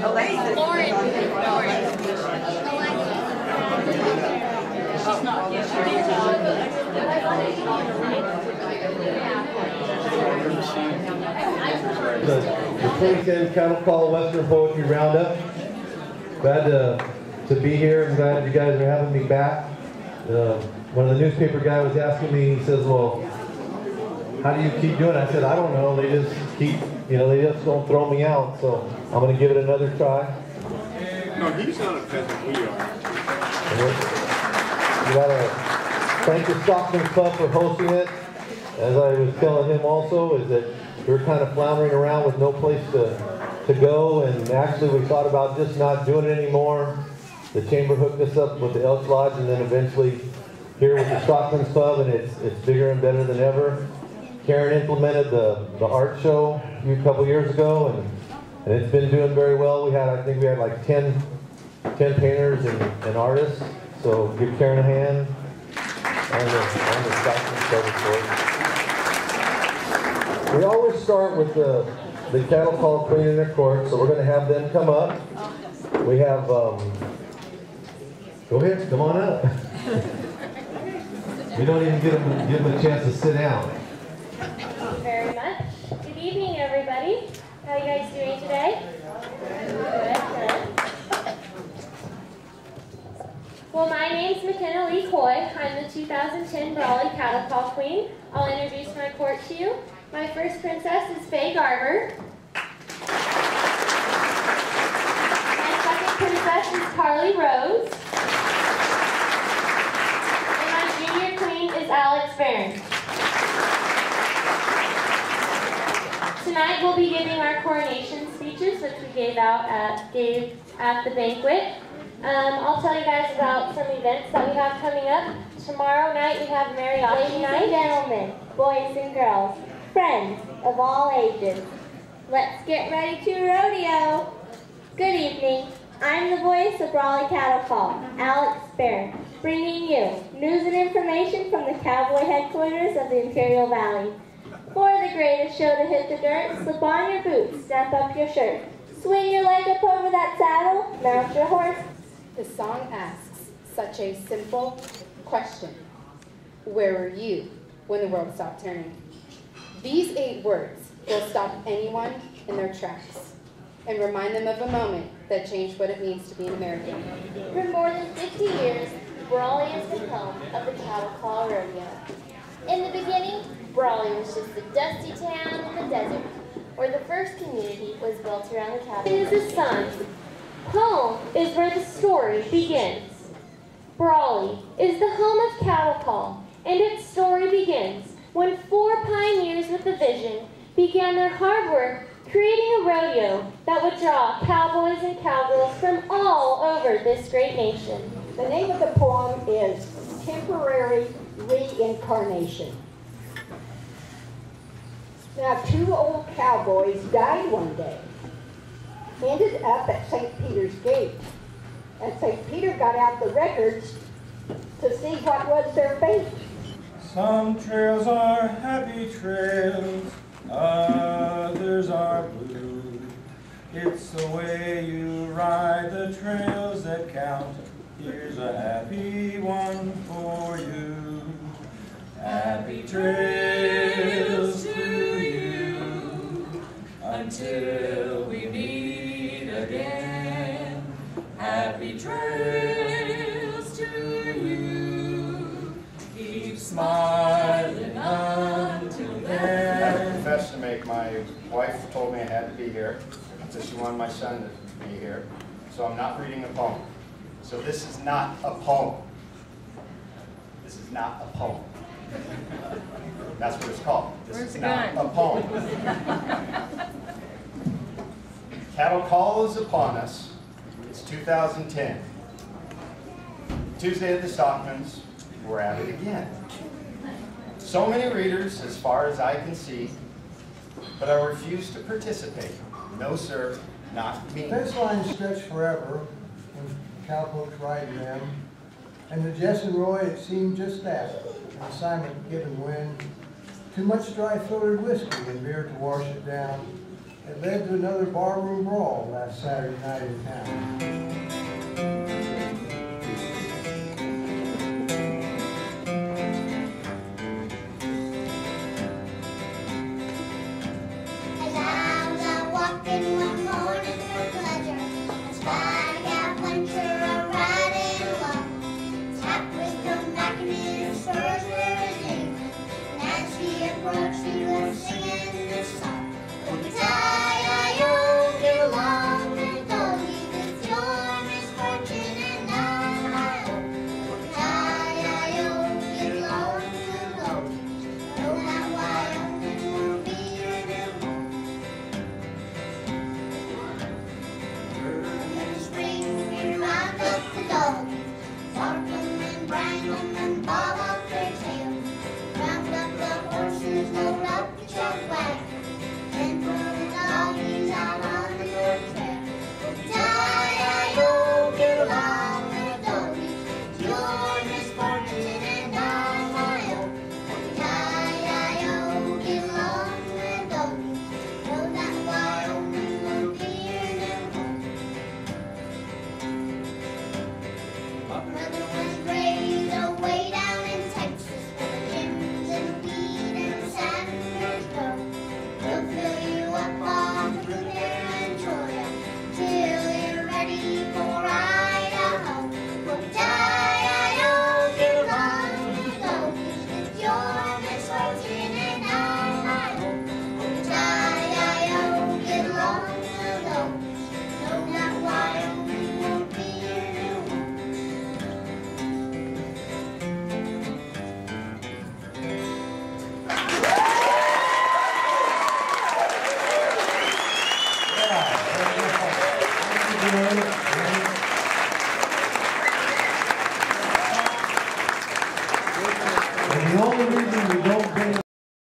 The 2010 Cattle Call Western Poetry Roundup. Glad to be here. I'm glad you guys are having me back. One of the newspaper guys was asking me, he says, well, how do you keep doing it? I said, I don't know. They just keep, they just don't throw me out. So I'm going to give it another try. No, he's not a peasant. We are. We got to thank the Stockman Club for hosting it. As I was telling him also, is that we were kind of floundering around with no place to go, and actually we thought about just not doing it anymore. The chamber hooked us up with the Elks Lodge, and then eventually here with the Stockman's Club, and it's bigger and better than ever. Karen implemented the art show a couple years ago, and it's been doing very well. I think we had like 10 painters and artists, so give Karen a hand on the Stockman's Club, of course. We always start with the cattle call queen in their court, so we're going to have them come up. We have, go ahead, come on up. We don't even give them a chance to sit down. Thank you very much. Good evening, everybody. How are you guys doing today? Good. Well, my name's McKenna Lee Coy. I'm the 2010 Brawley Cattle Call Queen. I'll introduce my court to you. My first princess is Faye Garber. My second princess is Carly Rose. And my junior queen is Alex Barron. Tonight we'll be giving our coronation speeches, which we gave at the banquet. I'll tell you guys about some events that we have coming up. Tomorrow night we have mariachi night. Ladies and gentlemen, boys and girls, friends of all ages, let's get ready to rodeo. Good evening. I'm the voice of Brawley Cattle Call, Alex Barron, bringing you news and information from the cowboy headquarters of the Imperial Valley. For the greatest show to hit the dirt, slip on your boots, snap up your shirt, swing your leg up over that saddle, mount your horse. The song asks such a simple question. Where were you when the world stopped turning? These 8 words will stop anyone in their tracks and remind them of a moment that changed what it means to be an American. For more than 50 years, Brawley is the home of the Cattle Call Rodeo. In the beginning, Brawley was just a dusty town in the desert, where the first community was built around the cattle. It is the sun. Home is where the story begins. Brawley is the home of Cattle Call, and its story begins when 4 pioneers with a vision began their hard work creating a rodeo that would draw cowboys and cowgirls from all over this great nation. The name of the poem is Temporary Reincarnation. Now, 2 old cowboys died one day, ended up at St. Peter's Gate, and St. Peter got out the records to see what was their fate. Some trails are happy trails, others are blue. It's the way you ride the trails that count. Here's a happy one for you. Happy trails to you until we meet again. Happy trails to you. Keep smiling until then. I confess to make. My wife told me I had to be here, so she wanted my son to be here. So I'm not reading a poem. So this is not a poem. This is not a poem. That's what it's called. This is not a poem. Cattle Call is upon us. It's 2010. Tuesday at the Stockman's. We're at it again. So many readers, as far as I can see, but I refuse to participate. No, sir, not me. Fence lines stretch forever when cowpokes riding them, and to Jess and Roy it seemed just that, an assignment given when too much dry filtered whiskey and beer to wash it down, It led to another barroom brawl last Saturday night in town.